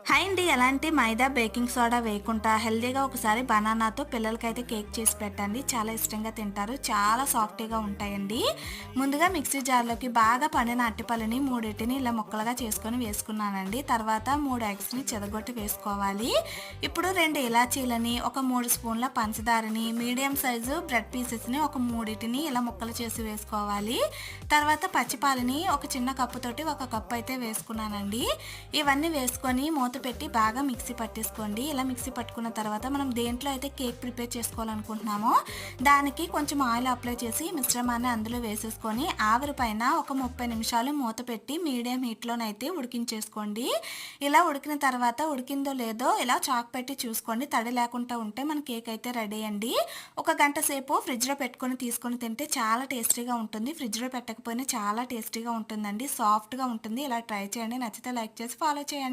Hi అండి. ఎలాంటి మైదా, baking soda వేయకుండా హెల్తీగా ఒకసారి బనానాతో పిల్లలకైతే కేక్ చేసి పెట్టండి. చాలా ఇష్టంగా తింటారు. చాలా సాఫ్టీగా ఉంటాయండి. ముందుగా మిక్సీ జార్లోకి బాగా పండిన అరటిపళ్ళని మూడింటిని ఇలా ముక్కలుగా చేసుకొని వేసుకున్నానండి. తర్వాత 3 ఎగ్స్ని చెదగొట్టి వేసుకోవాలి. ఇప్పుడు 2 ఇలాచీలని, ఒక 3 స్పూన్ల పంచదారని, మీడియం సైజు బ్రెడ్ పీసెస్ని ఒక మూడింటిని ఇలా ముక్కలు చేసి వేసుకోవాలి. తర్వాత పచ్చిపాలని ఒక చిన్న కప్పుతోటి ఒక కప్పు అయితే వేసుకున్నానండి. ఇవన్నీ వేసుకొని మూత పెట్టి బాగా మిక్సీ పట్టేసుకోండి. ఇలా మిక్సీ పట్టుకున్న తర్వాత మనం దేంట్లో అయితే కేక్ ప్రిపేర్ చేసుకోవాలనుకుంటున్నామో దానికి కొంచెం ఆయిల్ అప్లై చేసి మిశ్రమాన్ని అందులో వేసేసుకొని ఆవిరి పైన ఒక 30 నిమిషాలు మూత పెట్టి మీడియం హీట్లోనైతే ఉడికించేసుకోండి. ఇలా ఉడికిన తర్వాత ఉడికిందో లేదో ఇలా చాక్ పెట్టి చూసుకోండి. తడి లేకుండా ఉంటే మన కేక్ అయితే రెడీ అండి. 1 గంట సేపు ఫ్రిడ్జ్లో పెట్టుకొని తీసుకొని తింటే చాలా టేస్టీగా ఉంటుంది. ఫ్రిడ్జ్లో పెట్టకపోయినా చాలా టేస్టీగా ఉంటుందండి. సాఫ్ట్గా ఉంటుంది. ఇలా ట్రై చేయండి. నచ్చితే లైక్ చేసి ఫాలో చేయండి.